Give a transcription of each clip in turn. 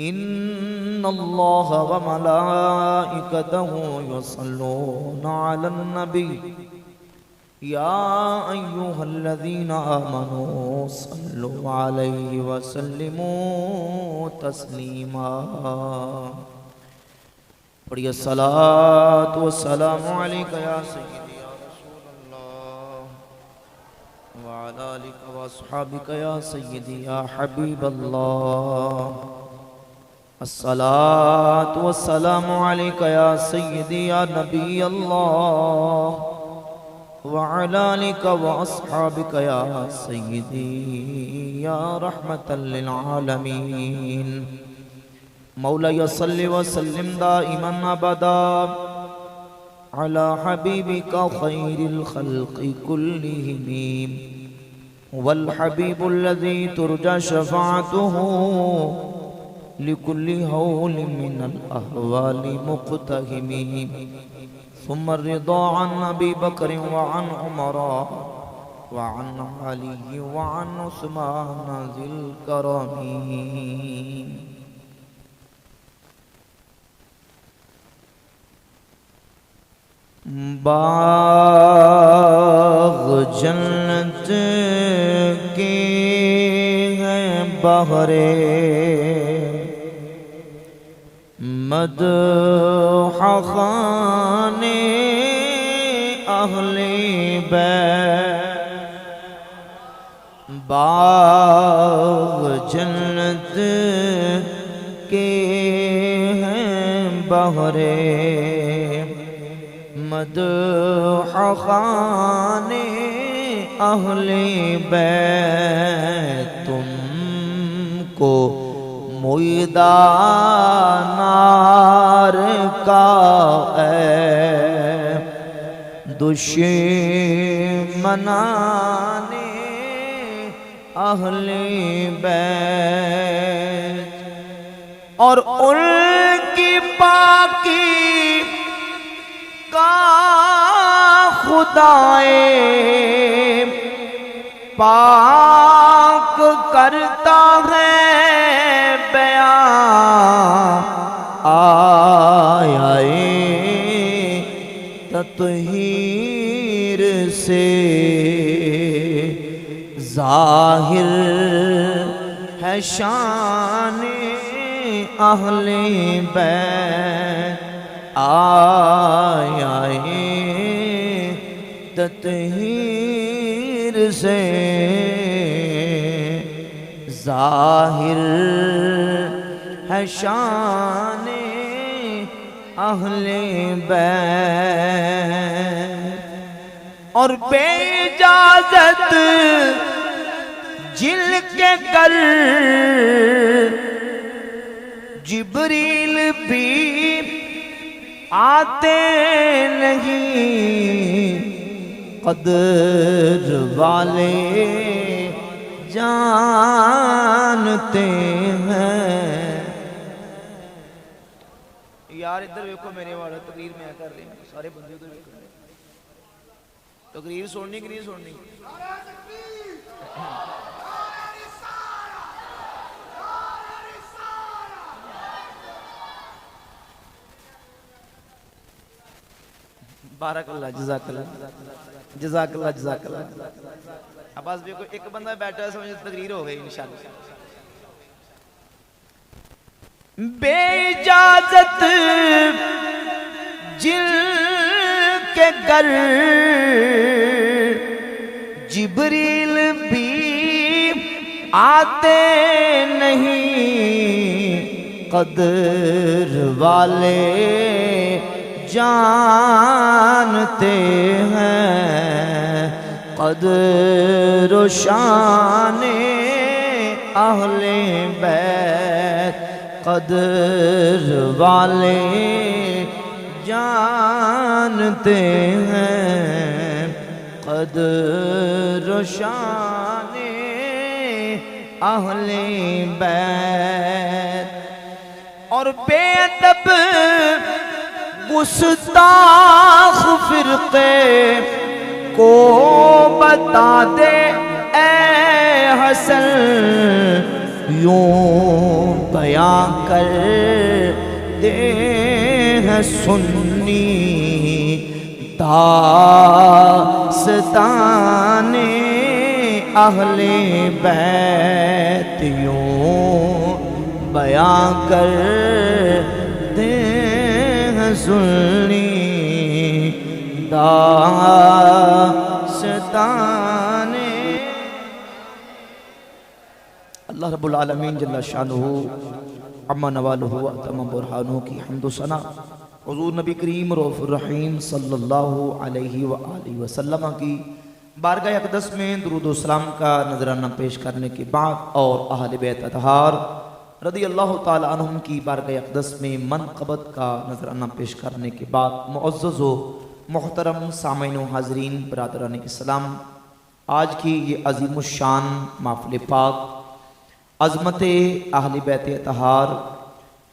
इन्नल्लाह व मलाइकतहु युसल्लूना अलन नबी या अय्युहल्लज़ीना आमनू सल्लु अलैहि व सल्लिमू तस्लीमा। पढ़िए सलात व सलामु अलैका या सय्यदी या रसूलल्लाह व अला आलिका व अस्हाबिका या सय्यदी या हबीबल्लाह। अस्सलातु वस्सलामु अलैका या सय्यदी या नबी अल्लाह व अला आलिका व अस्हाबिका या सय्यदी या रहमतल लिल आलमीन। मौला सल्लि व सल्लिम दाइमन अबदा अला हबीबिका खैरिल खल्क़ि कुल्लिहिम वल हबीबुल्लज़ी तुरजा शफ़ाअतुहु लिकुल्लि हौलिन मिनल अहवालि मुक़्तहिमी। सुम्मा रिदा अन अबी बकर व अन उमर व अन अली व अन उस्मान ज़िल करमी। बाग़ जन्नत के हैं बहरे मदह खाने अहले बैत। बाग़ जन्नत के हैं बहरे मदह खाने अहले बैत। तुमको मुइदानार का दुश्मनाने अहले बैत और उनकी पाकी का खुदाए पाक करता है बयां। आए तत्हीर से ज़ाहिर है शान अहले बैत। आए तत्हीर से ज़ाहिर है शान अहले बैत और बेइजाज़त जिनके कर जिब्रील भी आते नहीं। कदर वाले जानते हैं। यार इधर देखो मेरे वाले तकरीर में कर रहे हैं सारे बंदे उधर देखो। तकरीर सुननी कि नहीं सुननी? बारकल्लाह जज़ाकल्लाह जज़ाकल्लाह जज़ाकल्लाह। अब बस देखो एक बंदा बैठा है समझ तकरीर हो गई इंशाअल्लाह। बेइजाज़त जिनके घर जिब्रील भी आते नहीं। कदर वाले जानते हैं। कदर शान अहले बैत कदर वाले जानते हैं। कदर शान अहले बैत और बेअदब गुस्ताख फिरके को बता दे ए हसन यूं बयां कर दे हैं सुन्नी दास्ताने अहले बैत यूं बयां कर दे हैं सुन्नी दास्ताने। अल्लाह रब्बुल आलमीन जल्ला शानुहु अम्मा नवालुहु व तमाम बुरहानुहु की हम्द व सना हुज़ूर नबी करीम रऊफ़ुर रहीम सल्लल्लाहु अलैहि व आलिहि वसल्लम की बारगाह अक़दस में दुरूद व सलाम का नजराना पेश करने के बाद और अहले बैत अतहार रज़ी अल्लाह ताला अन्हुम की बारगाह अक़दस में मनक़बत का नजराना पेश करने के बाद मुअज़्ज़ज़ व मोहतरम सामीन व हाज़रीन बरादरान इस्लाम, आज की ये अज़ीमुश्शान महफ़िल पाक अज़मत अहले बैत अतहार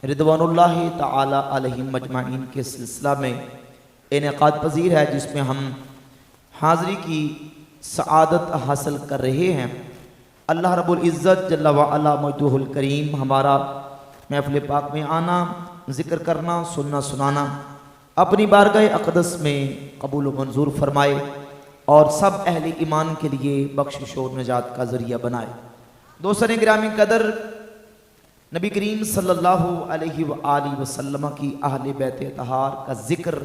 रिदवानुल्लाहि ताला अलैहिम मजमाइन के सिलसिला में इनेक़ाद पज़ीर है, जिसमें हम हाज़री की सआदत हासिल कर रहे हैं। अल्लाह रब्बुल इज़्ज़त जल्ला व अला मजदुहुल करीम हमारा महफ़िल पाक में आना, ज़िक्र करना, सुनना सुनाना अपनी बारगाह अक़दस में कबूल व मंजूर फरमाए और सब अहले ईमान के लिए बख्शिश और निजात का ज़रिया बनाए। दोस्तों गिरामी कदर, नबी करीम सल्लल्लाहु अलैहि व आलिहि वसल्लम की अहले बैत अतहार का ज़िक्र,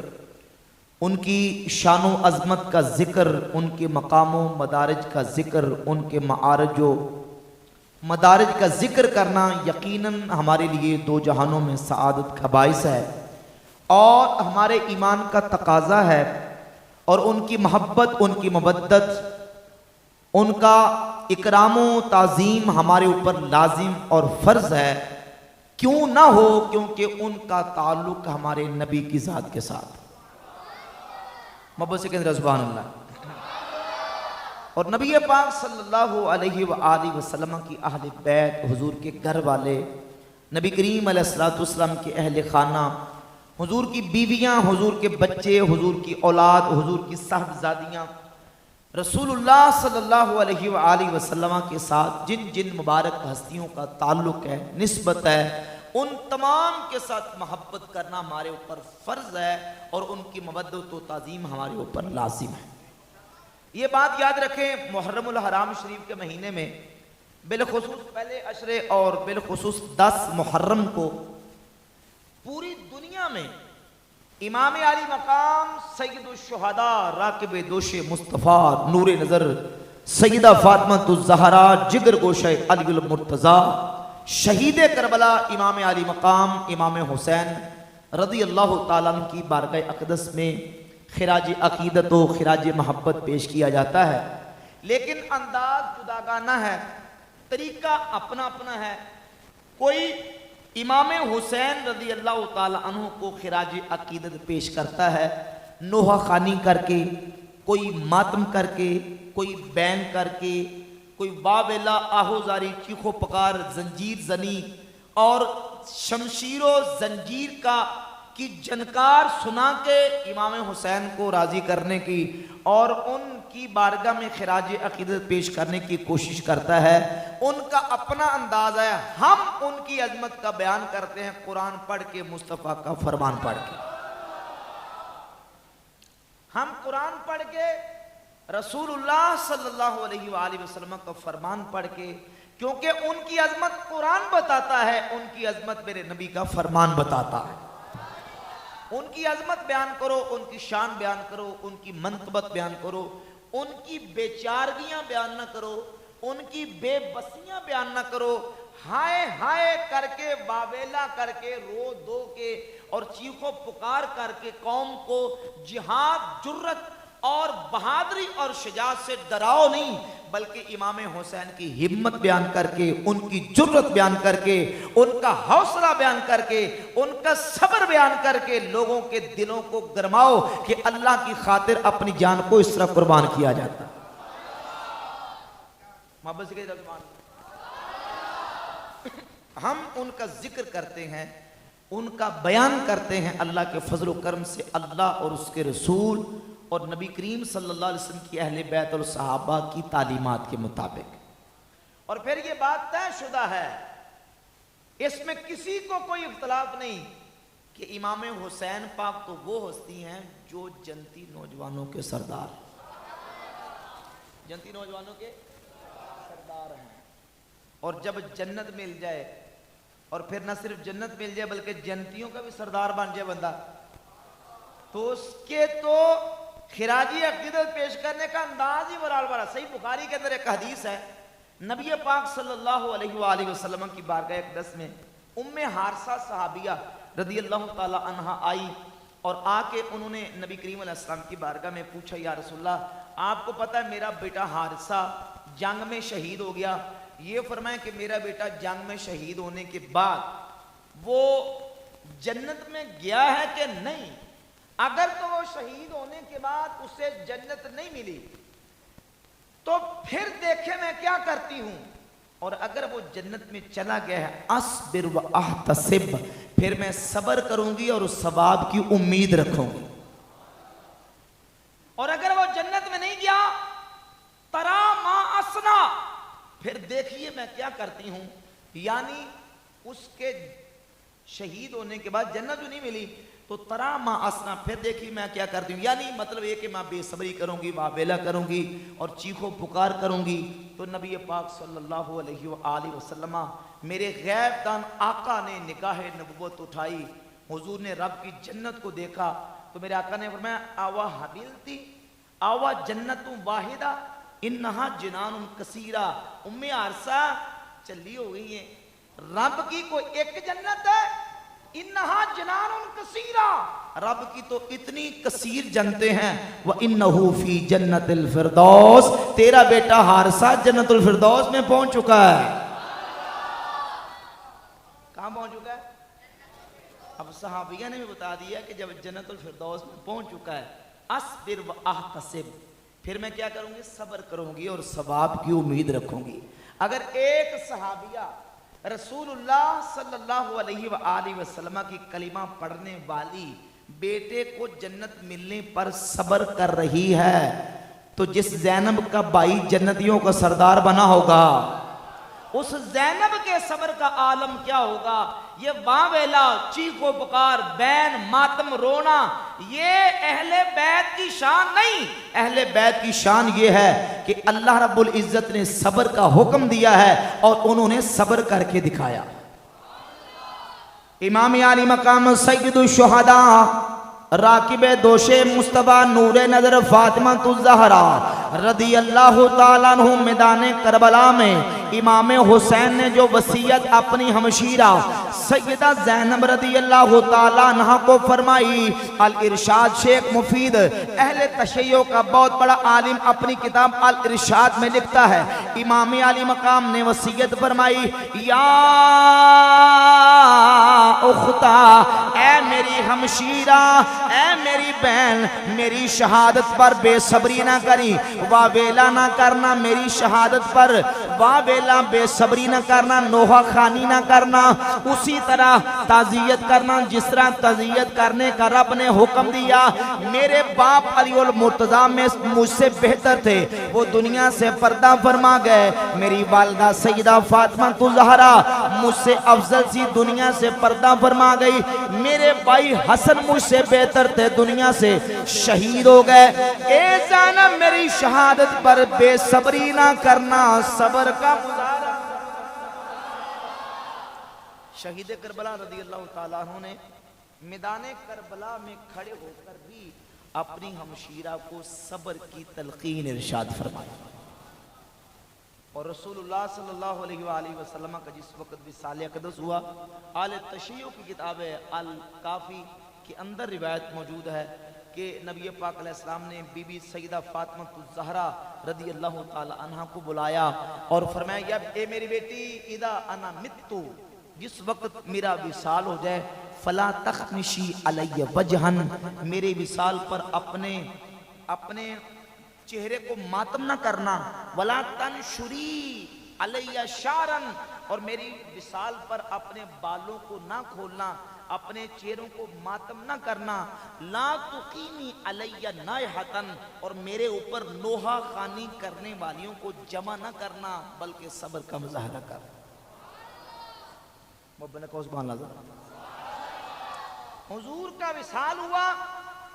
उनकी शान व अज़मत का ज़िक्र, उनके मकाम व मदारिज का ज़िक्र, उनके मारज व मदारिज का ज़िक्र करना यकीनन हमारे लिए दो जहानों में सआदत का बाइस है और हमारे ईमान का तकाज़ा है। और उनकी मोहब्बत, उनकी मवद्दत, उनका इकराम व ताज़ीम हमारे ऊपर लाजिम और फ़र्ज़ है। क्यों ना हो, क्योंकि उनका ताल्लुक़ हमारे नबी की ज़ात के साथ। मोहब्बत से कहते हैं सुभान अल्लाह। और नबी पाक सल्लल्लाहु अलैहि व आलिहि वसल्लम की अहले बैत, हुजूर के घर वाले, नबी करीम अलैहिस्सलातु वस्सलाम के अहले खाना, हुजूर की बीवियाँ, हुजूर के बच्चे, हुजूर की औलाद, हुजूर की साहबजादियाँ, रसूलुल्लाह सल्लल्लाहु अलैहि व आलिहि वसल्लम के साथ जिन जिन मुबारक हस्तियों का ताल्लुक़ है, निस्बत है, उन तमाम के साथ मोहब्बत करना हमारे ऊपर फ़र्ज़ है और उनकी मवद्दत व ताज़ीम हमारे ऊपर लाज़िम है। ये बात याद रखें, मुहर्रमुल हराम शरीफ के महीने में बिलखुसूस पहले अशरे और बिलखुसूस 10 मुहर्रम को पूरी दुनिया में इमाम आली मकाम सैयदुश शुहदा राकिब दोशे मुस्तफ़ा नूर नज़र सैयदा फातिमा ज़हरा जिगर गोशे अलीउल मुर्तज़ा शहीद करबला इमाम आली मकाम इमाम हुसैन रज़ी अल्लाह ताला अन्हु की बारगाह अक़दस में खिराज अक़ीदत व खिराज मोहब्बत पेश किया जाता है, लेकिन अंदाज जुदागाना है, तरीका अपना अपना है। कोई इमाम हुसैन रज़ी अल्लाह ताला अन्हु को खिराज अक़ीदत पेश करता है नोहा खानी करके, कोई मातम करके, कोई बैन करके, कोई वावेला आहोजारी चीखो पकार जंजीर जनी और शमशीरो जंजीर का की जनकार सुना के इमाम हुसैन को राज़ी करने की और उनकी बारगाह में खिराज अक़ीदत पेश करने की कोशिश करता है। उनका अपना अंदाज है। हम उनकी अजमत का बयान करते हैं कुरान पढ़ के, मुस्तफ़ा का फरमान पढ़ के। हम कुरान पढ़ के, रसूलुल्लाह सल्लल्लाहु अलैहि वसल्लम का फरमान पढ़ के, क्योंकि उनकी अजमत कुरान बताता है, उनकी अजमत मेरे नबी का फरमान बताता है। उनकी अजमत बयान करो, उनकी शान बयान करो, उनकी मनक़बत बयान करो, उनकी बेचारगियां बयान न करो, उनकी बेबसियां बयान न करो। हाय हाय करके, बावेला करके, रो दो के और चीखो पुकार करके कौम को जिहाद, जुर्रत और बहादुरी और शुजाअत से डराओ नहीं, बल्कि इमाम हुसैन की हिम्मत बयान करके, उनकी जुर्रत बयान करके, उनका हौसला बयान करके, उनका सब्र बयान करके लोगों के दिलों को गरमाओ कि अल्लाह की खातिर अपनी जान को इस तरह कुर्बान किया जाता। हम उनका जिक्र करते हैं, उनका बयान करते हैं अल्लाह के फजल व करम से, अल्लाह और उसके रसूल और नबी करीम सल्लल्लाहु अलैहि वसल्लम की अहले बैत और सहाबा की तालीमात के मुताबिक। और फिर ये बात तयशुदा है इसमें किसी को कोई इख्तलाफ नहीं कि इमाम हुसैन पाक तो वो हस्ती हैं जो जनती नौजवानों के सरदार, जनती नौजवानों के सरदार हैं। और जब जन्नत मिल जाए, और फिर न सिर्फ जन्नत मिल जाए बल्कि जनतियों का भी सरदार बन जाए बंदा, तो उसके तो खिराजी अकीदत पेश करने का अंदाज ही बराबर बड़ा। सही बुखारी के अंदर एक हदीस है, नबी पाक सल्लल्लाहु अलैहि वसल्लम की बारगाह अक़दस में उम्मे हारसा सहाबिया रदी अल्लाह ताला अन्हा आई और आके उन्होंने नबी करीम अलैहिस्सलाम की बारगाह में पूछा, या रसूलल्लाह, आपको पता है मेरा बेटा हारसा जंग में शहीद हो गया। ये फरमाए कि मेरा बेटा जंग में शहीद होने के बाद वो जन्नत में गया है कि नहीं? अगर तो वो शहीद होने के बाद उसे जन्नत नहीं मिली तो फिर देखे मैं क्या करती हूं, और अगर वो जन्नत में चला गया है अस्बिर व अहतसिब, फिर मैं सब्र करूंगी और उस सवाब की उम्मीद रखूंगी। और अगर वो जन्नत में नहीं गया तरा मा असना, फिर देखिए मैं क्या करती हूं, यानी उसके शहीद होने के बाद जन्नत जो नहीं मिली तो तरा मा असना, फिर देखिए मैं क्या करती हूँ, यानी मतलब ये कि मैं बेसब्री करूंगी, वावेला करूंगी और चीखो पुकार करूंगी। तो नबी पाक सल्लल्लाहु अलैहि वसल्लम मेरे गैबदान आका ने निगाह नबुव्वत उठाई, हुजूर ने रब की जन्नत को देखा तो मेरे आका ने फरमाया, आवा हबिलती आवा जन्नतु वाहिदा इन्नहा जिनानुन कसीरा। उम्मे आरसा चली हो गई है, रब की कोई एक जन्नत है, इन्नहा जिनानुन कसीरा, रब की तो इतनी कसीर जन्नतें हैं। व इन्नहु फी जन्नतिल फिरदौस, तेरा बेटा हारसा जन्नतुल फिरदौस में पहुंच चुका है। कहां पहुंच चुका है? अब सहाबिया ने भी बता दिया कि जब जन्नतुल फिरदौस में पहुंच चुका है, अस्बिर व अहतसिब, फिर मैं क्या करूंगी, सब्र करूंगी और सवाब की उम्मीद रखूंगी। अगर एक सहाबिया रसूलुल्लाह सल्लल्लाहु अलैहि वसल्लम की कलिमा पढ़ने वाली बेटे को जन्नत मिलने पर सब्र कर रही है, तो जिस जैनब का भाई जन्नतियों का सरदार बना होगा, उस जैनब के सब्र का आलम क्या होगा। ये वावेला, चीखो पुकार, बैन मातम रोना, ये अहले बैत की शान नहीं। अहले बैत की शान ये है कि अल्लाह रब्बुल इज्जत ने सब्र का हुक्म दिया है और उन्होंने सब्र करके दिखाया। इमाम आली मकाम सैयदुल शुहदा राकिब दोशे मुस्तफा नूरे नजर फातिमा तुज़हरा रदी अल्लाह ताला अन्हु मैदान करबला में इमाम हुसैन ने जो वसीयत अपनी हमशीरा सैयदा ज़ैनब रदी अल्लाह ताला अन्हा को फरमाई। अल इरशाद शेख मुफीद अहले तशय्यो का बहुत बड़ा आलिम अपनी किताब अल इरशाद में लिखता है, इमाम आली मकाम ने वसीयत फरमाई, या उख्ता, ऐ मेरी हमशीरा, ऐ मेरी बहन, मेरी शहादत पर बेसब्री ना करी, वावेला ना करना, मेरी शहादत पर वावेला बेसब्री ना करना, नोहा खानी ना करना, उसी तरह ताज़ियत करना जिस तरह ताज़ियत करने का रब ने हुक्म दिया। मेरे बाप अलीउल मुर्तज़ा में मुझसे बेहतर थे, वो दुनिया से पर्दा फरमा गए। मेरी वालिदा सैयदा फातिमा तुज़हरा मुझसे अफजल सी दुनिया से पर्दा फरमा गई। मेरे भाई हसन मुझसे बेहतर थे, दुनिया से शहीद हो गए। ए ज़ैनब, मेरी शहादत पर बेसब्री ना करना, सब्र का मुजाहरा। शहीद करबला रज़ी अल्लाह ताला अन्हु ने मैदान करबला में खड़े होकर भी अपनी हमशीरा को सब्र की तलकीन इरशाद फरमाई। और रसूलुल्लाह सल्लल्लाहु अलैहि वसल्लम का जिस वक्त विसाल अक़दस हुआ, आल तशय्युअ की किताब है अल काफ़ी के अंदर रिवायत मौजूद है कि नबी पाक अलैहिस्सलाम ने बीबी सैयदा फातिमा ज़हरा रदी अल्लाह ताला अन्हा को बुलाया और फरमाया, या ए मेरी बेटी, इदा अना मित्तु, जिस वक्त मेरा विसाल हो जाए, फला तखमिशी अलैया वजहन, मेरे विसाल पर अपने चेहरे को मातम ना करना, वला तनशुरी अलैया शारन, और मेरी विसाल पर अपने बालों को ना खोलना, अपने चेहरों को मातम ना करना, ला तुकीमी अलैया नायहतन, और मेरे ऊपर नोहा खानी करने वालियों को जमा ना करना, बल्कि सब्र का मुजाहरा कर। हुजूर का विसाल हुआ।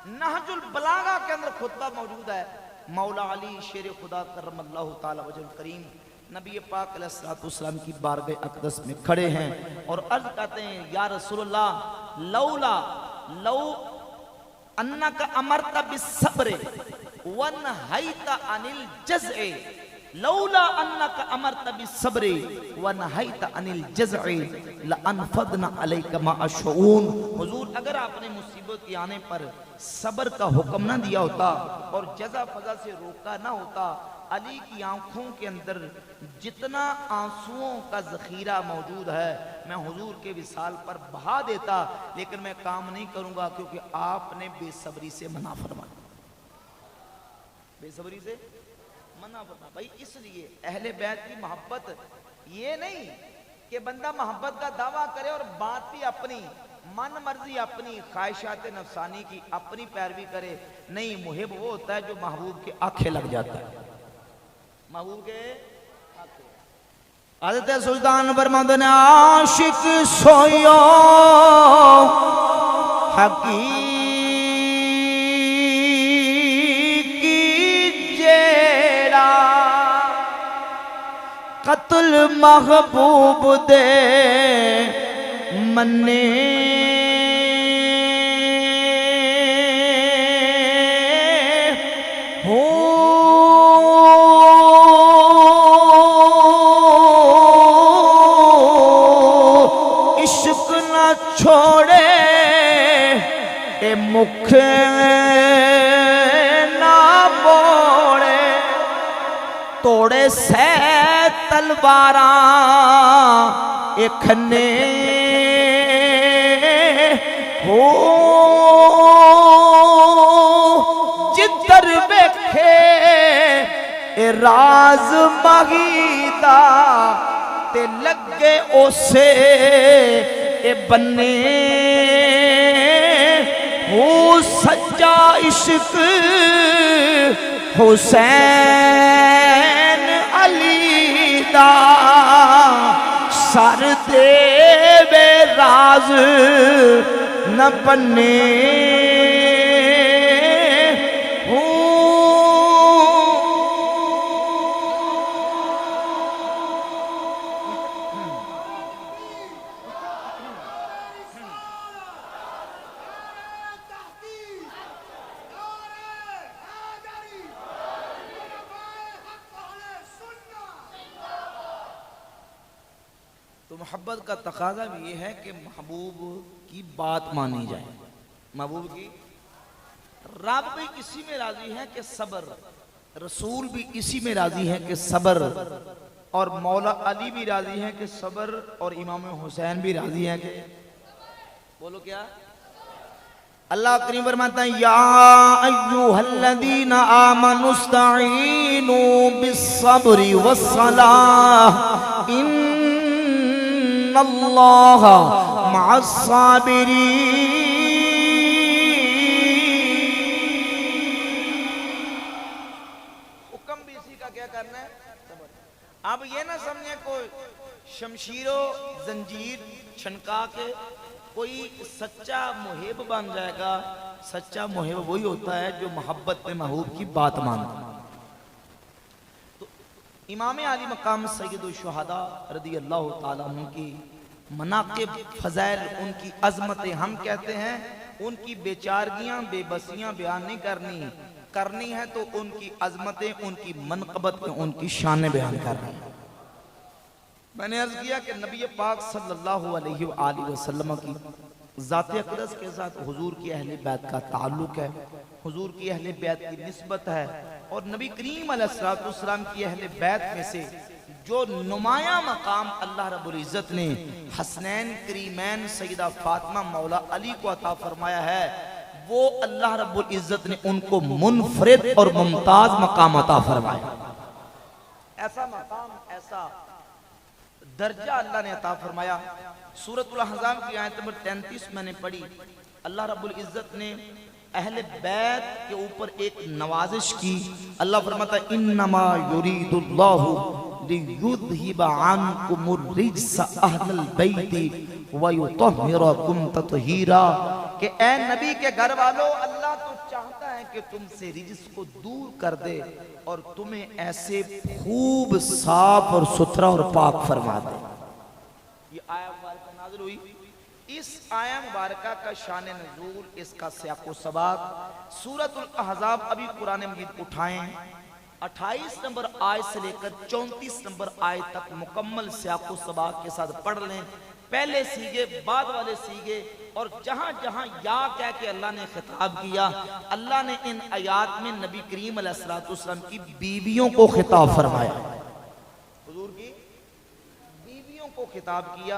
नहजुल बलागा के अंदर खुतबा मौजूद है। मौला अली शेर खुदा करमल्लाहु ताला वजहुल करीम नबी पाक अलैहिस्सलाम की बारगाह अक़दस में खड़े हैं और अर्ज करते हैं, या रसूलल्लाह लौला लौ अन्नका अमरता बिस्सब्र व नहैता अनिल जज़अ, लौला अन्नका अमरता बिस्सब्र व नहैता अनिल जज़अ लअनफदना अलैका मा अशऊन। हुजूर अगर आपने मुसीबत के आने पर सब्र का हुक्म ना दिया होता और जज़ा फज़ा से रोका ना होता, अली की आंखों के अंदर जितना आंसुओं का जखीरा मौजूद है मैं हुजूर के विसाल पर बहा देता, लेकिन मैं काम नहीं करूंगा क्योंकि आपने बेसब्री से मना फरमाया। बेसब्री से मना फरमाया भाई। इसलिए अहले बैत की मोहब्बत ये नहीं कि बंदा मोहब्बत का दावा करे और बात भी अपनी मन मर्जी, अपनी ख्वाहिशात नफसानी की अपनी पैरवी करे। नहीं, मुहिब वो होता है जो महबूब के आंखें लग जाता है। महबूब के आदत सुल्तान फरमाते हैं, आशिक सोयो हकीकी जेड़ा कत्ल महबूब दे मन्ने छोड़े ए मुख ना बोले, तोड़े से तलवारा खन्ने हो जिधर वेखे ए राज महीदा ते लगे उसे ए बन्ने हो सच्चा इश्क हुसैन अली दा सर देवे राज न बन्ने तो मोहब्बत का तकाजा भी ये है कि महबूब की बात मानी जाए। महबूब की रब भी इसी में राजी है कि सब्र, रसूल भी इसी में राजी है कि सब्र, और मौला अली भी राजी है कि सब्र, और इमाम हुसैन भी राजी है कि बोलो क्या। अल्लाह करीम फरमाता है, या अय्युहल्लज़ीना आमनुस्तईनु बिस्सब्रि वस्सलाह इन्नल्लाह मअस्साबिरीन। हुक्म भी इसी का क्या करना है, सब्र। अब ये ना समझे कोई शमशीरो जंजीर छनका के कोई सच्चा मुहिब बन जाएगा। सच्चा मुहिब वही होता है जो मोहब्बत में महबूब की बात मानता है। तो इमाम आली मकाम सैयदुल शुहदा रज़ी अल्लाह ताला अन्हु की मनाक़िब फज़ाइल, उनकी अज़मतें हम कहते हैं, उनकी बेचारगियां बेबसियां बयान नहीं करनी है तो उनकी अज़मतें, उनकी मनक़बत में उनकी शान बयान करनी है। मैंने अर्ज किया कि नबी पाक सल्लल्लाहु अलैहि वसल्लम की ज़ात अक़दस के साथ हुजूर की अहले बैत का ताल्लुक है, हुजूर की अहले बैत की निस्बत है, और नबी करीम अलैहिस्सलाम की अहले बैत में से जो नुमाया मकाम अल्लाह रब्बुल इज़्ज़त ने हसनैन करीमैन सैयदा फातिमा मौला अली को अता फरमाया है, वो अल्लाह रब्बुल इज़्ज़त ने उनको मुनफरिद और मुमताज मकाम अता फरमाया। ऐसा मकाम, ऐसा दर्जा अल्लाह ने अता फरमाया। सूरतुल अहज़ाब की आयत नंबर 33 मैंने पढ़ी। अल्लाह रब्बुल इज़्ज़त ने अहले बैत के ऊपर एक नवाजिश की। अल्लाह फरमाता है, इन्नमा युरीदुल्लाहु लियुज़हिबा अन्कुमुर रिज्सा अहलल बैति व युतहिरकुम ततहीरा, कि ए नबी के घर वालों, अल्लाह तो चाहता है कि तुमसे रिजिस को दूर कर दे और तुम्हें ऐसे खूब साफ और सुथरा और पाक फरमा दे। ये आया मुबारक नाज़िल हुई। इस आया मुबारक का शान नज़ूल, इसका सियाक़ो सबाक़ सूरतुल अहज़ाब, अभी कुरान मजीद उठाएं 28 नंबर आयत से लेकर 34 नंबर आयत तक मुकम्मल सियाक़ो सबाक़ के साथ पढ़ लें। पहले सीगे, बाद वाले सीगे, और जहां जहां या कह के अल्लाह ने खिताब किया, अल्लाह ने इन आयात में नबी करीम अलैहिस्सलातु वस्सलाम की बीवियों को खिताब फरमाया, हुजूर की बीवियों को खिताब किया।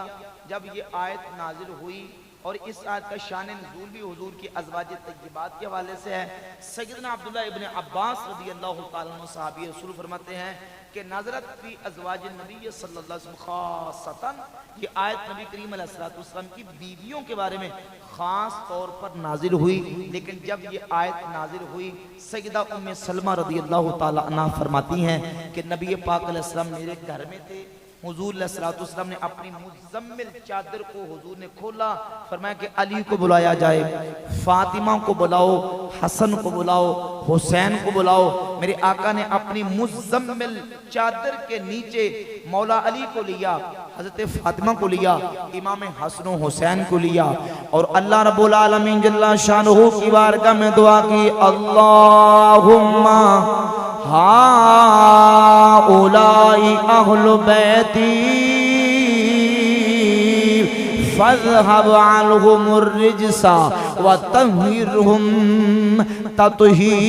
जब ये आयत नाजिल हुई, और इस आयत का शान नज़ूल भी हुजूर की अज़वाज तय्यबात के हवाले से है। सय्यदना अब्दुल्लाह इब्न अब्बास रज़ियल्लाहु ताला अन्हु सहाबी रसूल फरमाते हैं कि नज़रत फी अज़वाज नबी सल्लल्लाहु अलैहि वसल्लम खासतन, ये आयत नबी करीम अलैहिस्सलातु वस्सलाम की बीवियों के बारे में खास तौर पर नाजिल हुई। लेकिन जब ये आयत नाजिल हुई, सय्यदा उम्मे सलमा रज़ियल्लाहु ताला अन्हा फरमाती हैं कि नबी पाक अलैहिस्सलाम मेरे घर में थे। हुजूर अलैहिस्सलातु वस्सलाम ने अपनी मुज़म्मिल चादर को हुजूर ने खोला, फरमाया कि अली को बुलाया जाए, फातिमा को बुलाओ, हसन को बुलाओ, हुसैन को बुलाओ। मेरे आका ने अपनी मुज़म्मिल चादर के नीचे मौला अली को लिया, हजरत फातिमा को लिया, इमाम हसन और हुसैन को लिया, और अल्लाह रब्बुल आलमीन जल्ला शानुहु की बारगाह में दुआ की, अल्लाहुम्मा हाउलाई अहलु बैती फज़हब अन्हुमुर रिज्सा व तहिरहुम तत्हीरा।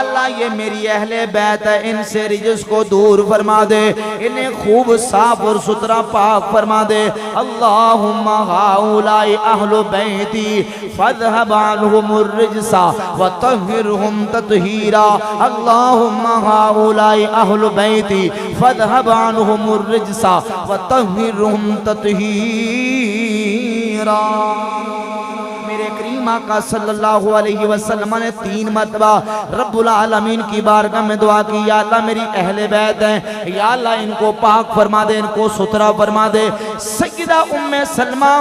अल्लाह ये मेरी अहले बैत है, इनसे रिजिस को दूर फरमा दे, इन्हें खूब साफ और सुथरा पाक फरमा दे। अल्लाहुम्मा हाउलाई अहलु बैती फज़हब अन्हुमुर रिज्सा व तहिरहुम तत्हीरा। अल्लाहुम्मा हाउलाई अहलु बैती फज़हब अन्हुमुर रिज्सा व तहिरहुम तत्हीरा। मेरे करीम आका सल्लल्लाहु अलैहि वसल्लम ने 3 मरतबा रब्बुल आलमीन की बारगाह में दुआ की, या अल्लाह मेरी अहले बैत है, या अल्लाह इनको पाक फरमा दे, इनको सुथरा फरमा दे। सय्यदा उम्मे सलमा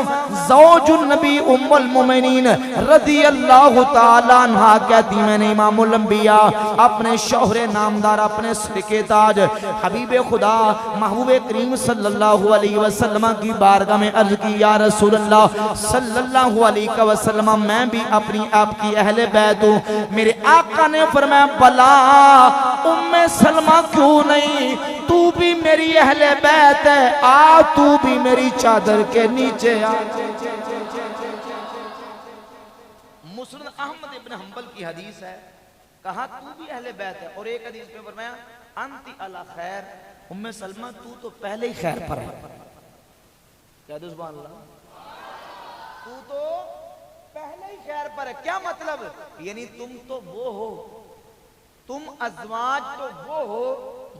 ज़ौजुन नबी उम्मुल मोमिनीन रज़ियल्लाहु ताला अन्हा कहती, मैंने इमामुल अंबिया अपने शौहरे नामदार, अपने सिर के ताज हबीब खुदा महबूब करीम सल्लल्लाहु अलैहि वसल्लम की बारगाह में अर्ज की, या रसूल अल्लाह सल्लल्लाहु अलैहि वसल्लम, मैं भी अपनी आपकी अहले बैत हूँ। मेरे आका ने फरमाया, भला उम्मे सलमा क्यों नहीं, तू भी मेरी अहले बैत है, आ तू भी मेरी चादर के नीचे आ। मुस्नद अहमद इब्न हंबल की हदीस है, कहा तू भी अहले बैत है, और एक हदीस में फरमाया अंती अला खैर, उम्मे सलमा तू तो पहले ही खैर पर है। कह दो सुभान अल्लाह, तू तो पहले ही खैर पर है। क्या मतलब, यानी तुम तो वो हो, तुम अज़वाज तो वो हो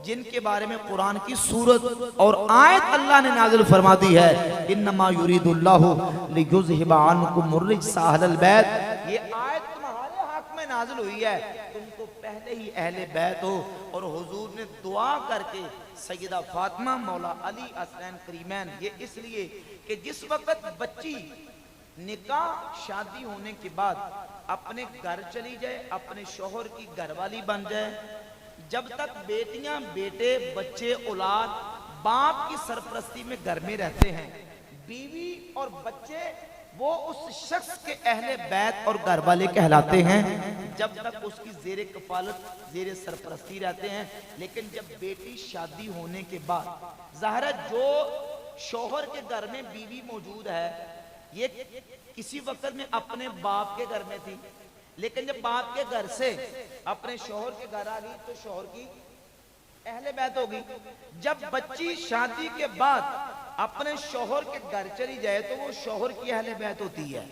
जिनके बारे में कुरान की सूरत और आयत अल्लाह ने नाज़िल फरमा दी है, इन्नमा युरीदुल्लाहु लियुज़हिबा अन्कुमुर रिज्सा अहलल बैत। ये आयत तुम्हारे हक में नाज़िल हुई है, तुम तो पहले ही अहले बैत हो। और हुजूर ने दुआ करके सय्यदा फातिमा, मौला अली, हसनैन करीमैन, ये इसलिए कि जिस वक्त बच्ची निकाह शादी होने के बाद अपने घर चली जाए, अपने शौहर की घरवाली बन जाए, जब तक बेटियां, बेटे, बच्चे, औलाद बाप की सरपरस्ती में घर में रहते हैं, बीवी और बच्चे वो उस शख्स के अहले बैत और घर वाले कहलाते हैं जब तक उसकी जेरे कफालत, जेरे सरपरस्ती रहते हैं। लेकिन जब बेटी शादी होने के बाद, ज़ाहिर है जो शौहर के घर में बीवी मौजूद है, ये किसी वक्त में अपने बाप के घर में थी, लेकिन जब बाप के घर से अपने शौहर के घर आ गई तो शौहर की अहले बैत हो गई। जब बच्ची शादी के बाद अपने शौहर के घर चली जाए तो वो शौहर की अहले बैत होती है।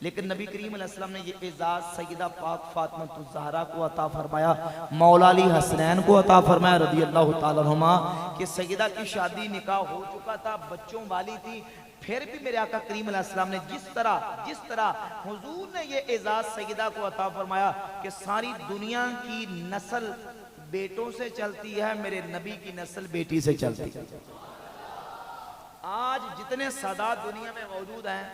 लेकिन नबी करीम अलैहिस्सलाम ने ये एजाज सय्यदा पाक फातिमा ज़हरा को अता फरमाया, मौला अली हसनैन को अता फरमाया रज़ियल्लाहु ताला अन्हुमा, कि सय्यदा की शादी निकाह हो चुका था, बच्चों वाली थी, फिर भी मेरे आका करीम अलैहिस्सलाम ने जिस तरह हुजूर ने ये एजाज सय्यदा को अता फरमाया कि सारी दुनिया की नस्ल बेटों से चलती है, मेरे नबी की नस्ल बेटी से चलती है। आज जितने सादात दुनिया में मौजूद हैं,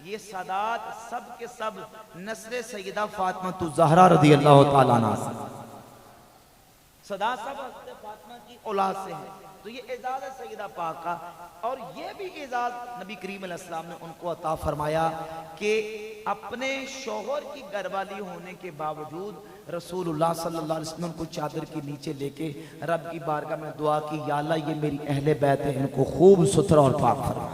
ये सादात सब के सब नस्ल सैयदा फातिमा ज़हरा रज़ी अल्लाह ताला अन्हा से, सादात सब हज़रत फातिमा की औलाद से है। तो ये एजाज़ है सैयदा पाक का, और ये भी एजाज़ नबी करीम अलैहिस्सलाम ने उनको अता फरमाया कि अपने शौहर की घरवाली होने के बावजूद रसूलुल्लाह सल्लल्लाहु अलैहि वसल्लम को चादर के नीचे लेके रब की बारगाह में दुआ की, या अल्लाह ये मेरी अहले बैत है, इनको खूब सुथरा और पाक फरमा।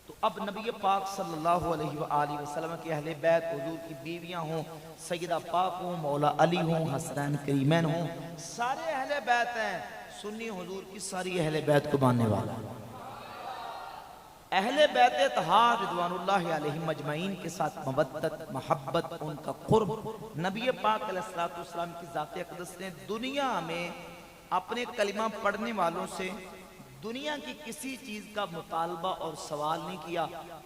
तो अब नबी पाक सल्लल्लाहु अलैहि वसल्लम के अहले बैत, हुजूर की बीवियां हों, सैयदा पाक हों, मौला अली हों, हसनैन करीमैन हों, सारे अहले बैत हैं। सुन्नी हुजूर की सारी अहले बैत को मानने वाला अहले बैत तहार रिदवानुल्लाहि अलैहिम अजमईन के साथ मवद्दत, मोहब्बत, उनका कुर्ब नबी पाक अलैहिस्सलातु वस्सलाम की ज़ात अक़दस ने दुनिया में अपने कलिमा पढ़ने वालों से दुनिया की किसी चीज का मुतालबा और सवाल नहीं किया।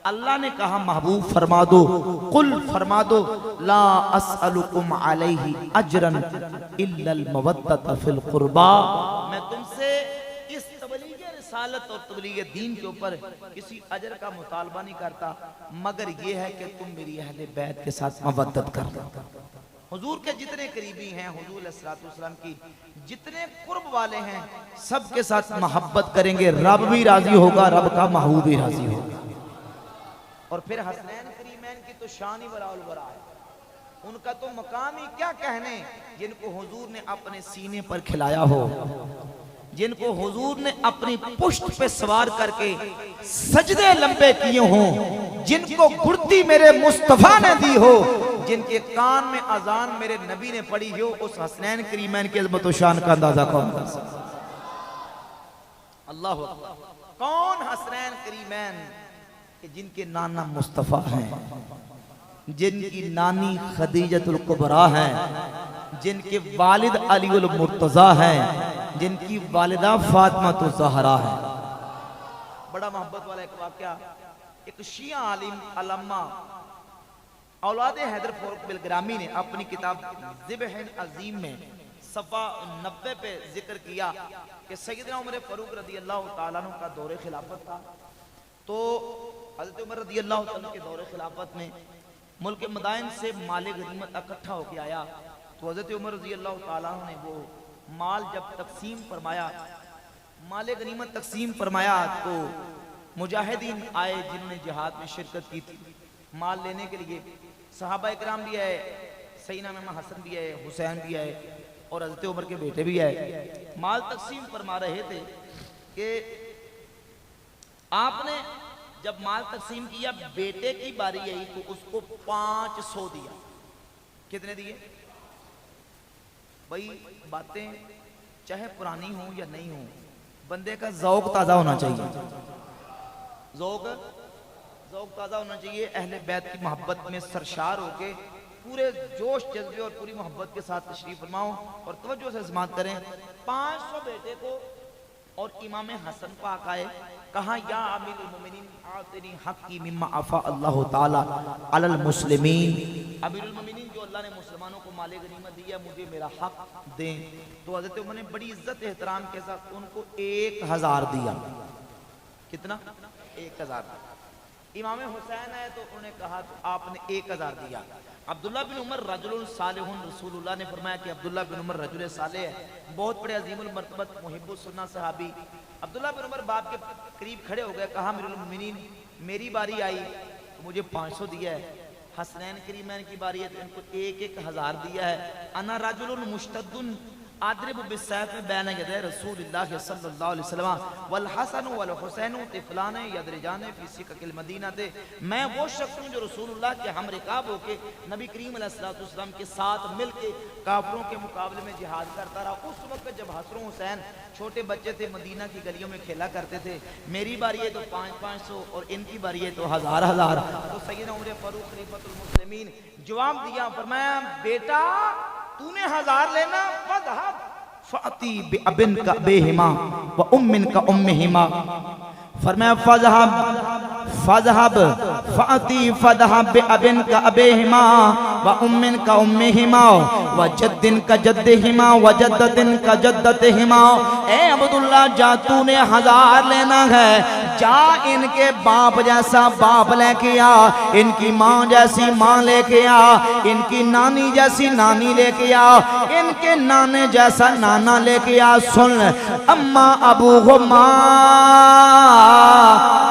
अल्लाह ने कहा महबूब फरमा दो, कुल फरमा दो, ला अस्अलुकुम अलैहि अजरन इल्लल मवद्दत फिल कुर्बा, मैं तुमसे इस तबलीग रिसालत और तबलीग दीन के ऊपर किसी अजर का मुतालबा नहीं करता, मगर यह है कि तुम मेरी अहले बैत के साथ मवद्दत कर लो। हुजूर के जितने करीबी हैं, हुजूर अलैहिस्सलातु वस्सलाम की जितने कुर्ब वाले हैं, सबके साथ मोहब्बत करेंगे, रब भी राजी होगा, रब का महबूब भी राजी होगा। और फिर हसनैन करीमैन की तो शान ही बराउल बरा है, उनका तो मकाम ही क्या कहने, जिनको हुजूर ने अपने सीने पर खिलाया हो, जिनको हुजूर ने अपनी पुष्ट पे सवार करके सजदे लंबे किए हों, जिनको गुर्दी मेरे मुस्तफा ने दी हो, जिनके कान में अजान मेरे नबी ने पढ़ी हो, उस हसनैन करीमैन की इज़्ज़त व शान का अंदाजा कौन कर सकता? अल्लाह अकबर। कौन हसनैन करीमैन कि जिनके नाना मुस्तफा हैं, जिनकी नानी खदीजतुल कुबरा हैं, जिनके वालिद अलीउल मुर्तजा हैं, जिनकी वालिदा फातिमा तो ज़हरा है। बड़ा मोहब्बत वाला एक वाकया, एक शिया आलिम अल्लामा औलाद हैदर फारूक बिलग्रामी ने अपनी किताब ज़िब्हिन अज़ीम में सफ़ा 90 पे जिक्र किया कि सैयदना उमर फारूक रज़ी अल्लाह ताला अन्हु का दौरे खिलाफत था। तो हज़रत उमर रज़ी अल्लाह ताला के दौरे खिलाफत में मुल्क मदाइन से माल गनीमत इकट्ठा होकर आया। तो हज़रत उमर रज़ी अल्लाह ताला अन्हु ने वो माल जब तकसीम फरमाया, माल गनीमत तकसीम फरमाया, तो मुजाहिदीन आए जिन्होंने जिहाद में शिरकत की थी माल लेने के लिए। सहाबा इकराम भी आए, सैयदना इमाम हसन भी आए, हुसैन भी आए, और हज़रत उमर के बेटे भी आए। माल तकसीम फरमा रहे थे कि आपने जब माल तकसीम किया, बेटे की बारी आई तो उसको 500 दिया। कितने दिए भाई? बातें चाहे पुरानी हो या नहीं हो, बंदे का ज़ौक़ ताज़ा होना चाहिए, ज़ौक़ ताज़ा होना चाहिए। अहले बैत की मोहब्बत में सरशार होके पूरे जोश जज्बे और पूरी मोहब्बत के साथ तशरीफ फरमाओ और तवज्जो से समाअत करें। 500 बेटे को और इमाम हसन पाक आए, कहा या अमीरुल मोमिनीन आतिनी हक़्क़ी मिम्मा अफ़ा अल्लाहु ताला अलल मुस्लिमीन, अमीरुल मोमिनीन जो अल्लाह ने मुसलमानों को माले गनीमत दिया, मुझे मेरा हक दें। तो हज़रत उमर ने बड़ी इज्जत एहतराम के साथ उनको 1000 दिया। कितना? 1000। इमाम हुसैन आए तो उन्होंने कहा तो आपने 1000 दिया। अब्दुल्ला बिन उमर रजुलुन सालिहुन, रसूलुल्लाह ने फरमाया कि अब्दुल्ला बिन उमर रजुल सालेह है, बहुत बड़े अजीमुल मर्तबत मुहिब्बुस सुन्नह सहाबी। अब्दुल्ला बिन उमर बाप के करीब खड़े हो गए, कहा अमीरुल मोमिनीन मेरी बारी आई तो मुझे 500 दिया है, हसनैन करीमैन की बारी है तो इनको 1000 दिया है। अना रजुलुन मुश्तद्दुन आद्रिबु बिस्सैफ बैन यदै रसूलिल्लाह सल्लल्लाहु अलैहि वसल्लम वल हसन वल हुसैन तिफलान यदरिजान फी सिककिल मदीना दे, मैं वो शख्स हूँ जो रसूलुल्लाह के हम रिकाब होके नबी करीम अलैहिस्सलातु वस्सलाम के साथ मिलके काफिरों के मुकाबले में जिहाद करता रहा। उस वक्त जब हसन हुसैन छोटे बच्चे थे, मदीना की गलियों में खेला करते थे, मेरी बारी है तो 500 और इनकी बारी है तो 1000। तो सैयदना उमर फारूक खलीफतुल मुस्लिमीन जवाब दिया, फरमाया बेटा तूने 1000 लेना, फज़हब फ़अती बिअबिन का बेहिमा व उम्मिन का उम्मिहिमा, फरमाया फज़हब फ़अती फ़ज़हब बिअबिन का बेहिमा व उम्मिन का उम्मिहिमा व जद्दिन का जद्दिहिमा व जद्दतिन का जद्दतिहिमा। ए अब्दुल्लाह जा तूने 1000 लेना है, जा इनके बाप जैसा बाप लेके आ, इनकी माँ जैसी माँ लेके आ, इनकी नानी जैसी नानी लेके आ, इनके नाने जैसा नाना लेके आ। सुन अम्मा अबू हुमा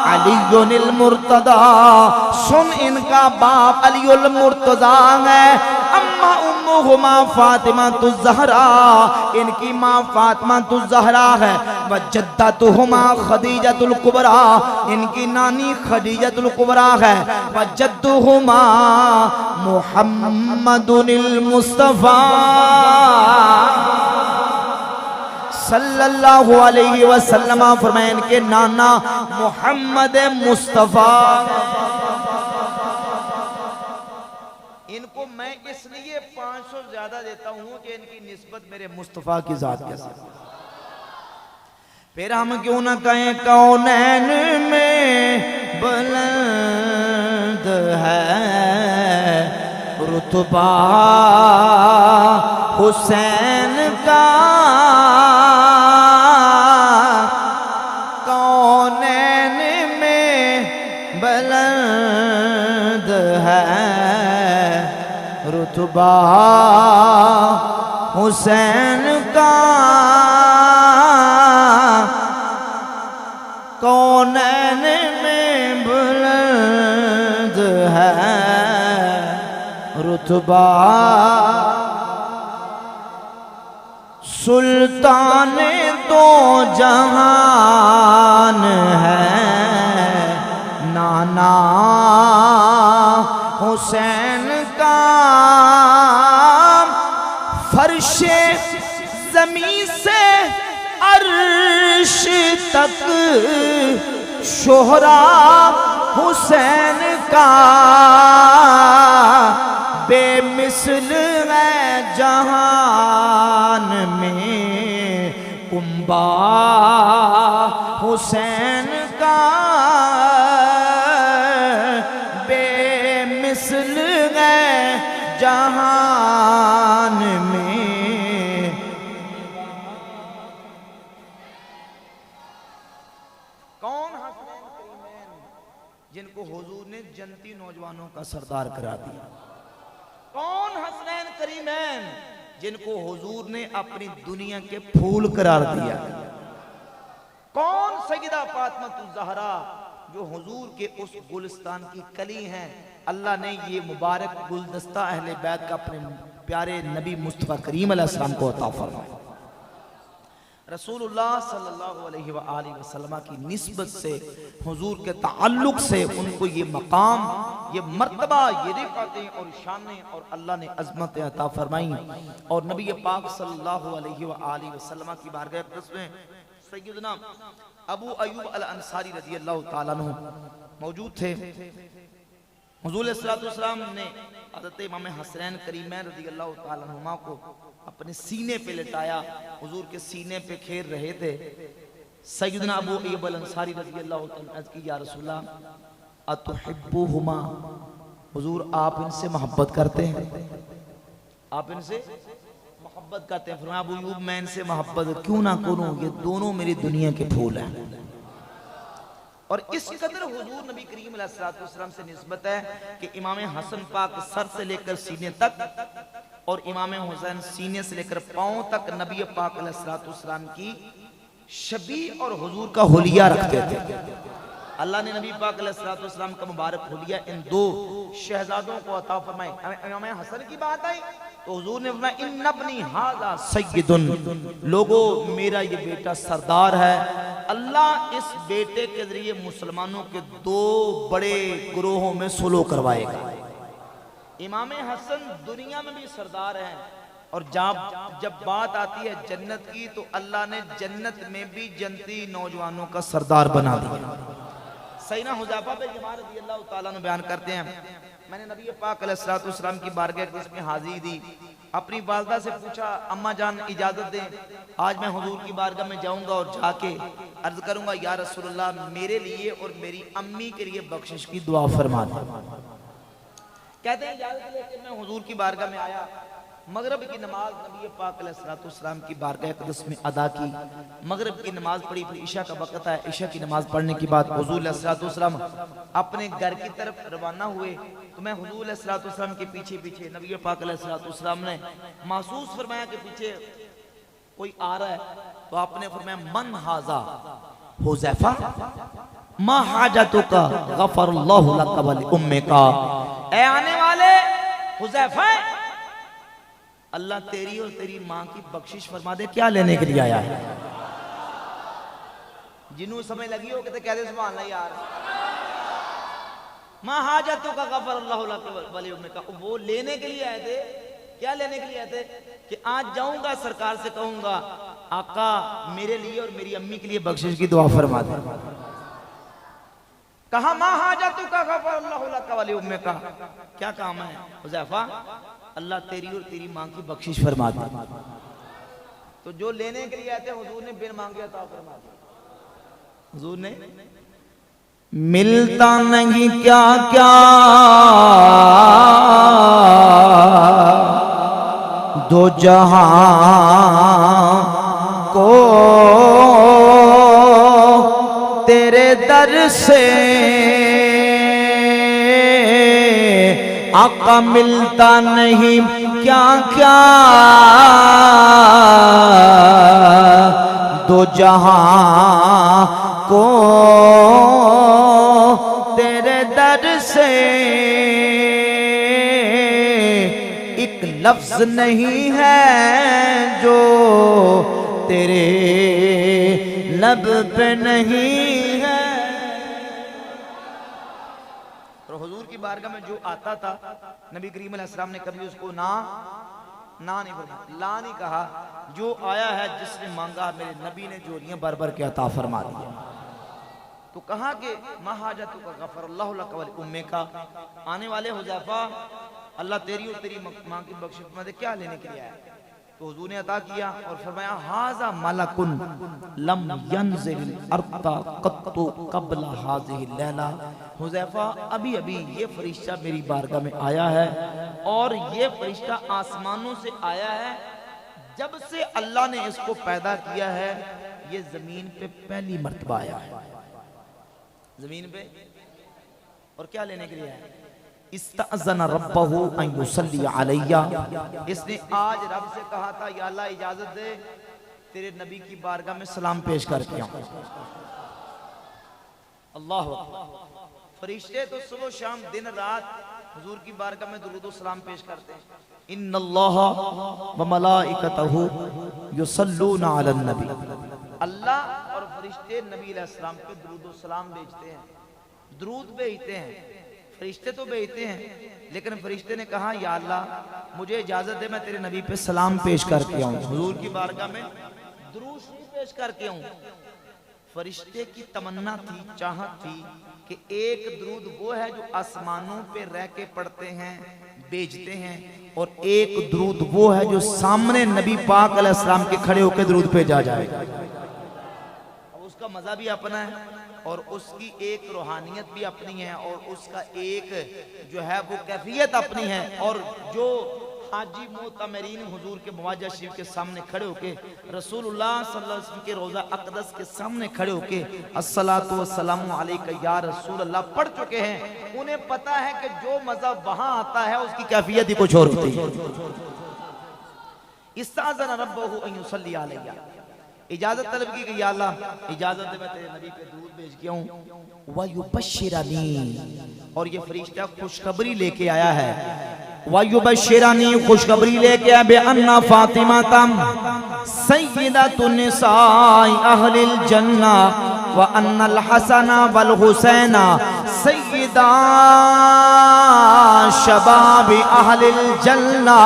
अलीयुल मुर्तदा, सुन इनका बाप अलीयुल मुर्तदा है। अम्मा उम्मुहुमा फातिमा तु ज़हरा, इनकी माँ फातिमा तु ज़हरा है। व जद्दतुहुमा खदीजतुल कुबरा, इनकी नानी खदीजतुल कुबरा है। व जद्दुहुमा मुहम्मदुल मुस्तफ़ा सल्लल्लाहु अलैहि वसल्लम। फरमाया इनके नाना मोहम्मद मुस्तफ़ा। इनको मैं इसलिए 500 ज्यादा देता हूं कि इनकी निस्बत मेरे मुस्तफ़ा की जात के साथ। फिर हम क्यों ना कहें कौनैन में बुलंद है रुतबा हुसैन का, कौनैन में बुलंद है रुतबा हुसैन का, कौनैन में बुलंद है रुतबा सुल्तान दो जहान है नाना हुसैन का। फर्शे ज़मीं से अर्श तक शोहरा हुसैन का, बेमिसल है जहान में कुंबा हुसैन का, बेमिसल है जहान में। कौन हसनैन करीमैन जिनको हुजूर ने जन्नती नौजवानों का सरदार करा दिया? कौन हसनैन करीमैन जिनको हुजूर ने अपनी दुनिया के फूल करार दिया? कौन सैयदा फातिमा ज़हरा जो हुजूर के उस गुलिस्तान की कली हैं? अल्लाह ने ये मुबारक गुलदस्ता अहले बैत का अपने प्यारे नबी मुस्तफ़ा करीम अलैहिस्सलाम को अता फरमाया। रसूलुल्लाह सल्लल्लाहु अलैहि वसल्लम की निस्बत से, हुजूर के ताल्लुक से उनको ये मकाम, ये मर्तबा, ये रिफ़अतें और शानें और अल्लाह ने अज़मतें अता फरमाई। और नबी पाक सल्लल्लाहु अलैहि वसल्लम की बारगाह अक़दस में सय्यदना अबू अय्यूब अल अंसारी रज़ियल्लाहु ताला अन्हु मौजूद थे। हुजूर सल्लल्लाहु अलैहि वसल्लम ने हज़रत इमाम हसनैन करीमैन रज़ियल्लाहु ताला अन्हुमा को अपने सीने पे लिटाया, हुजूर के सीने पे खेल रहे थे। सय्यदना अबू अय्यूब अल अंसारी रज़ियल्लाहु ताला अन्हु की या रसूलल्लाह अतुहिब्बुहुमा, हुजूर आप इनसे मोहब्बत करते हैं? आप इनसे मोहब्बत करते हैं? फरमाया अबू अय्यूब मैं इनसे मोहब्बत क्यों ना करूं, ये दोनों मेरी दुनिया के फूल हैं। और इस कदर हुजूर नबी करीम अलैहिस्सलातु वस्सलाम से निस्बत है कि इमाम हसन पाक सर से लेकर सीने तक और इमाम हुसैन सीने से लेकर पांव तक नबी पाक अलैहिस्सलातु वस्सलाम की शबी और हुजूर का हुलिया रखते थे। अल्लाह ने नबी पाक अलैहिस्सलातु वस्सलाम का मुबारक हुलिया इन दो शहजादों को अता फरमाए। इमाम हसन की बात आई तो हुजूर ने फरमाया इन्ना इब्नी हाज़ा सय्यदुन, लोगो मेरा ये बेटा सरदार है। अल्लाह इस बेटे के जरिए मुसलमानों के दो बड़े ग्रोहों में सुलह करवाएगा। इमाम हसन दुनिया में भी सरदार हैं और जब बात आती है जन्नत की तो अल्लाह ने जन्नत में भी जन्नती नौजवानों का सरदार बना दिया। सैयदना हुज़ैफा बिन यमान रज़ियल्लाहु ताला अन्हु बयान करते हैं, मैंने नबी पाक अलैहिस्सलातु वस्सलाम की बारगाह में हाजिरी दी, अपनी वालिदा से पूछा अम्मा जान इजाजत दें, आज मैं हुजूर की बारगाह में जाऊंगा और जाके अर्ज करूंगा या रसूलल्लाह मेरे लिए और मेरी अम्मी के लिए बख्शिश की दुआ फरमा दें। कहते हैं इजाजत लेके मैं हुजूर की बारगाह में आया, मगरिब की नमाज नबी पाक अलैहिस्सलाम की बारगाह अक़दस में अदा की, मगरिब की नमाज पढ़ी, फिर ईशा का वक़्त आया, ईशा की नमाज पढ़ने के बाद हुजूर अलैहिस्सलाम अपने घर की तरफ रवाना हुए। तो मैं हुजूर अलैहिस्सलाम के पीछे पीछे, नबी पाक अलैहिस्सलाम ने महसूस फरमाया कि पीछे कोई आ रहा है, तो आपने फरमाया मन हाजा हुज़ैफा मा हाजतुका गफरल्लाहु लका व लिउम्मिका, ए आने वाले हुज़ैफा, अल्लाह तेरी और तेरी माँ की बख्शिश फरमा दे, क्या लेने के लिए आया है? जिन्हों समय लगी हो कहते कहते सुभान अल्लाह यार, मा हाजतुका गफरल्लाहु लका व लिउम्मिका, वो लेने के लिए आए थे। क्या लेने के लिए आए थे? कि आज जाऊंगा सरकार से कहूंगा आका मेरे लिए और मेरी अम्मी के लिए बख्शिश की दुआ फरमा दे। कहा मा हाजतुका गफरल्लाहु लका व लिउम्मिका, क्या काम है हुज़ैफा? अल्लाह तेरी और तेरी मां की बख्शिश फरमा दे। तो जो लेने के लिए आए थे हुजूर ने बिन मांगे अता फरमा दिया। हुजूर ने मिलता नहीं क्या क्या दो जहां को तेरे दर से, आका मिलता नहीं क्या क्या दो जहां को तेरे दर से, एक लफ्ज नहीं है जो तेरे लब पे नहीं है। और हुजूर की बारगाह में जो आता था नबी करीम अलैहिस्सलाम ने कभी उसको ना नहीं फरमाया, ला नहीं कहा। जो आया है जिसने मांगा मेरे नबी ने जोरियां भर भर के अता फरमा दिया। तो कहा कि मा हाजतुका गफरल्लाहु लका व लिउम्मिका, आने वाले हुज़ैफा अल्लाह तेरी और तेरी मां की बख्शिश फरमा दे, क्या लेने के लिए आया? तो हुजूर ने अता किया और फरमाया हाज़ा मलकुन लम यंज़िल अर्ता कत्तु क़ब्ला हाज़िहि लैला, हुज़ैफा अभी अभी ये फरिश्ता मेरी बारगाह में आया है और ये फरिश्ता आसमानों से आया है। जब से अल्लाह ने इसको पैदा किया है ये जमीन पे पहली मर्तबा आया है, जमीन पे। और क्या लेने के लिए आया? इस्तअज़न रब्बहु अन युसल्ली अलैया, इसने आज रब से कहा था या अल्लाह इजाजत दे तेरे नबी की बारगाह में सलाम पेश करके आऊं। अल्लाह अकबर। फरिश्ते तो सुबह शाम दिन रात हुजूर की बारगाह में दुरूद व सलाम पेश करते हैं। इन्नल्लाह व मलाइकतहु युसल्लूना अलन नबी, अल्लाह और फरिश्ते नबी अलैहिस्सलाम पे दुरूद व सलाम भेजते हैं, दुरूद भेजते हैं। फरिश्ते तो भेजते हैं लेकिन फरिश्ते ने कहा या अल्लाह मुझे इजाजत दे मैं तेरे नबी पे सलाम पेश करके आऊं, हुजूर की बारगाह में दुरूद शरीफ पेश करके आऊं। फरिश्ते की तमन्ना थी, चाहत थी कि एक दुरूद वो है जो आसमानों पे रह के पढ़ते हैं, भेजते हैं, और एक दुरूद वो है जो सामने नबी पाक अलैहिस्सलाम के खड़े होकर दुरूद भेजा जाएगा। उसका मजा भी अपना है और उसकी एक रूहानियत भी अपनी है और उसका एक जो है वो कैफियत अपनी है। और जो हाजी मोतमरीन हुजूर के मुवाजा शरीफ के सामने खड़े होके रसूलुल्लाह सल्लल्लाहु अलैहि वसल्लम के रोजा अक़दस के सामने खड़े होके अस्सलातु वस्सलामु अलैका या रसूल अल्लाह पढ़ चुके हैं, उन्हें पता है कि जो मजा वहां आता है उसकी कैफियत ही कुछ और होती है। इस्ताज़न रब्बहु अन युसल्ली अलैया, इजाजत तलब की कि या अल्लाह इजाजत दे मैं तेरे नबी पे दूध भेज के आऊं। वयुबश्शिरनी, और ये फरिश्ता खुशखबरी लेके आया है। वयुबश्शिरनी, खुशखबरी लेके आया बे अन्ना फातिमा तम सय्यिदतुन निसाई अहलिल जन्ना व अन्नल हसना वल हुसैना सय्यिदा शबाबी अहलिल जन्ना।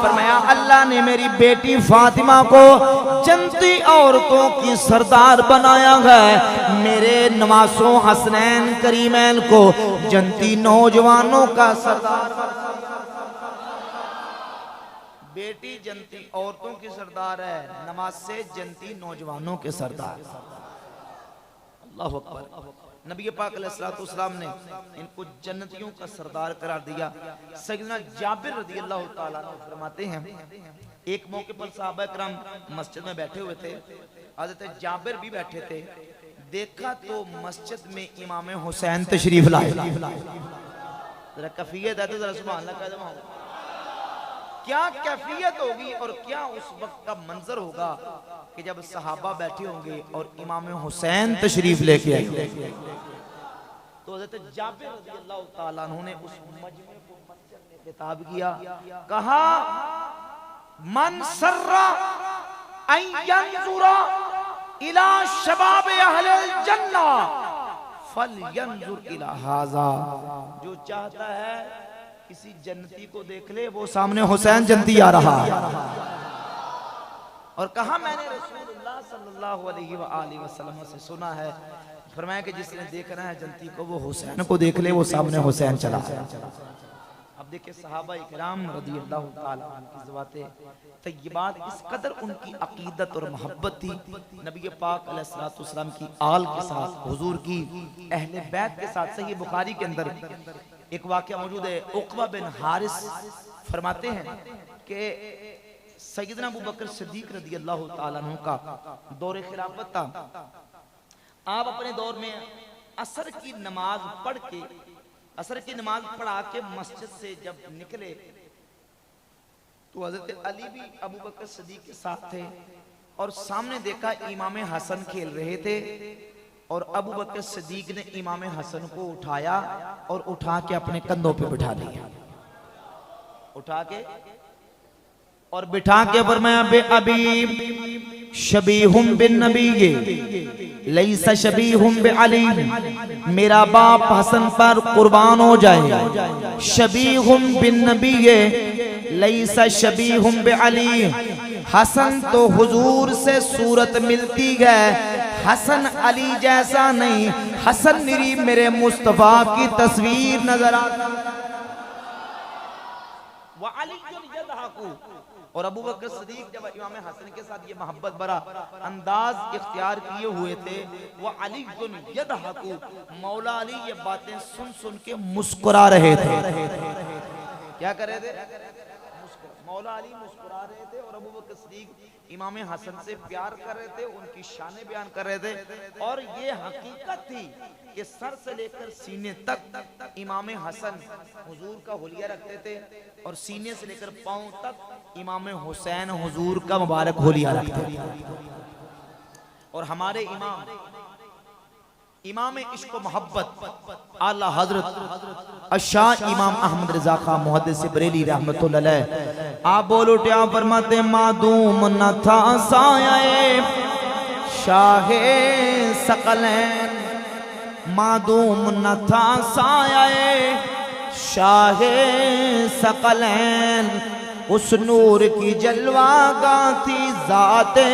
फरमाया अल्लाह ने मेरी बेटी फातिमा को जन्नती औरतों की सरदार बनाया है, मेरे नवासों हसनैन करीमैन को जन्नती नौजवानों का सरदार। बेटी जन्नती औरतों की सरदार है, नवासे जन्नती नौजवानों के सरदार। अल्लाह अकबर। नबी पाक अलैहिस्सलाम ने इनको जन्नतियों का सरदार करार दिया। सैयदना जाबिर रज़ियल्लाहु ताला अन्हु फरमाते हैं, एक मौके पर सहाबा किराम मस्जिद में बैठे हुए थे, हज़रत जाबिर भी बैठे थे। देखा तो मस्जिद में इमाम हुसैन तशरीफ लाए। जरा कैफियत है तो जरा सुभान अल्लाह कह दो। क्या कैफियत होगी और क्या उस वक्त का मंजर होगा कि जब सहाबा बैठे होंगे और इमाम हुसैन तशरीफ लेके आए। तो हज़रत जाबिर रज़ियल्लाहु ताला अन्हु ने उस मजमे को मस्जिद में खिताब किया, कहा मन सर्रा अन यंजुरा इला शबाब अहलिल जन्ना फलयंजुर इला हाज़ा। जो चाहता है किसी जन्नती को देख ले, वो सामने हुसैन जन्नती आ रहा है। और कहा मैंने रसूलुल्लाह सल्लल्लाहु अलैहि वसल्लम से सुना है, फरमाया कि जिसने देखना है जन्नती को वो हुसैन को देख ले, वो सामने हुसैन चला है। अब देखिए सहाबा इकराम रज़ियल्लाहु ताला अन्हुम की ज़वाते तय्यबात इस कदर उनकी अकीदत और मोहब्बत थी नबी पाक अलैहिस्सलातु वस्सलाम की आल के साथ, हुजूर की अहले बैत के साथ। सही बुखारी के अंदर एक वाक़या मौजूद है। उक़बा बिन हारिस फरमाते हैं कि सैयदना अबू बकर सिद्दीक रज़ियल्लाहु ताला अन्हु का दौर खिलाफत था। आप अपने दौर में असर की नमाज पढ़ के, असर की नमाज पढ़ा के मस्जिद से जब निकले तो हज़रत अली भी अबू बकर सिद्दीक के साथ थे और सामने देखा इमाम हसन खेल रहे थे और अबू बकर सिद्दीक ने इमाम हसन को उठाया और उठा के अपने कंधों पे बिठा लिया। उठा के और बिठा के फरमाया बे अबी शबीहुम बिन नबी लैसा शबीहुम बे अली, मेरा बाप हसन पर कुर्बान हो जाए। शबीहुम बिन नबी लैसा शबीहुम बे अली, हसन तो हुजूर से सूरत मिलती है, हसन अली जैसा नहीं, हसन मेरी मेरे मुस्तफा की तस्वीर नजर आता। और अबू बकर सिद्दीक जब इमाम हसन के साथ ये मोहब्बत भरा अंदाज इख्तियार किए हुए थे, वो अली यदहकू, मौला अली ये बातें सुन सुन के मुस्कुरा रहे थे। क्या कर रहे थे? मौला अली मुस्कुरा रहे थे और अबू बकर सिद्दीक इमाम हसन से प्यार कर रहे थे, उनकी शान बयान कर रहे थे। और ये हकीकत थी कि सर से लेकर सीने तक इमाम हसन हुजूर का हुलिया रखते थे और सीने से लेकर पांव तक इमाम हुसैन हुजूर का मुबारक हुलिया रखते थे। और हमारे इमाम इश्क व मोहब्बत आला हजरत अशाह इमाम अहमद रजा खां मुहद्दिस बरेली रहमतुल्लाह अलैह, आप बोल उठे आप फरमाते मादूम न था साये शाहे सकलैन, मादूम न था साये शाहे सकलैन, उस नूर की जलवा गाती जाते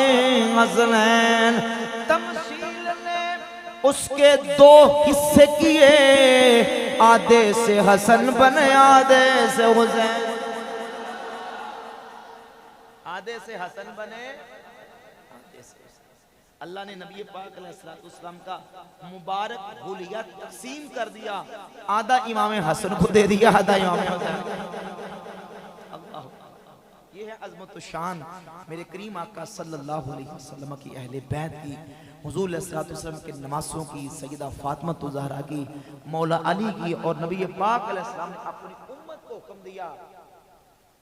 हसनैन, उसके दो हिस्से किए, आधे से हसन बने आधे से हुसैन, आधे से हसन बने आधे से। अल्लाह ने नबी पाक अलैहिस्सलाम का मुबारक हुलिया तकसीम कर दिया, आधा इमाम हसन को दे दिया, आधा इमाम अल्लाह। ये है अज़मत शान मेरे करीम आका सल्लल्लाहु अलैहि वसल्लम की अहले बैत की, हुजूर अलैहिस्सलातु वस्सलाम के नमाज़ों की, सैयदा फातिमा ज़हरा की, मौला अली की। और नबी पाक अलैहिस्सलाम ने अपनी उम्मत को हुक्म दिया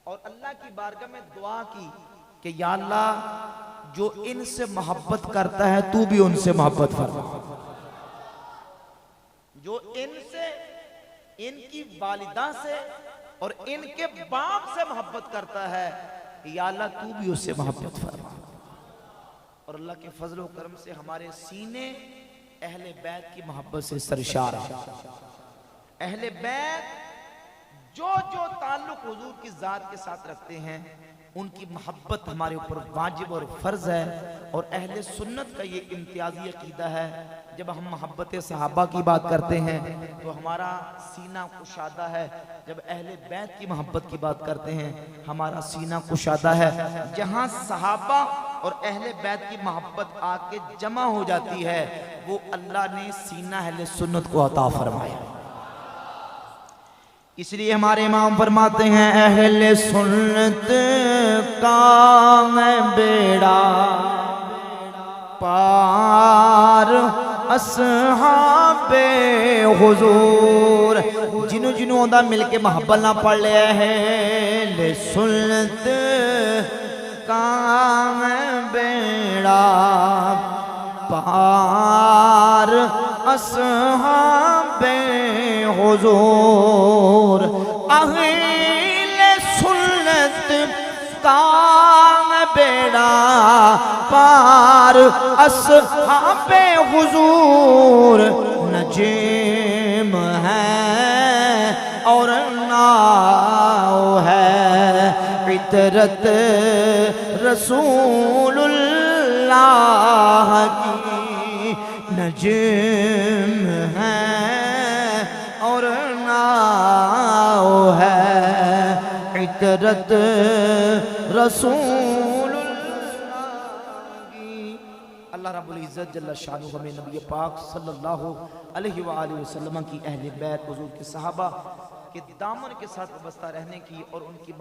और अल्लाह की बारगाह में दुआ की कि या अल्लाह जो इनसे मोहब्बत करता है तू भी उनसे मोहब्बत फरमा, जो इनसे, इनकी वालिदा से और इनके बाप से मोहब्बत करता है, या अल्लाह तू भी उससे मोहब्बत फरमा। और अल्लाह के फजल व करम से हमारे सीने अहले बैत की मोहब्बत से सरशार है। अहले बैत जो जो ताल्लुक हुजूर की जात के साथ रखते हैं उनकी मोहब्बत हमारे ऊपर वाजिब और फर्ज है। और अहले सुन्नत का ये इम्तियाजी अकीदा है, जब हम मोहब्बत सहाबा की बात करते हैं तो हमारा सीना कुशादा है, जब अहले बैत की मोहब्बत की बात करते हैं हमारा सीना कुशादा है। जहां सहाबा और अहले बैत की मोहब्बत आके जमा हो जाती है, वो अल्लाह ने सीना अहले सुन्नत को अता फरमाया। इसलिए हमारे इमाम फरमाते हैं अहले सुन्नत का बेड़ा पार असहाबे हुजूर। जिन्हों जिन्हों दा मिल के मोहब्बत ना पढ़ लिया है ले सुन्नत का बेड़ा पार असहाबे हुजूर। अहले सुन्नत का बेड़ा पार असहाबे हुजूर। नजीम है और नाव है इतरत रसूलुल्लाह की। नजीम है और नाव है इतरत रसूल। अल्लाह रब्बुल इज्जत जल्ल शानुहु हमें नबी पाक सल्लल्लाहु अलैहि वसल्लम की अहले बैत हुजूर के सहाबा के दामन के साथ वाबस्ता रहने की और उनकी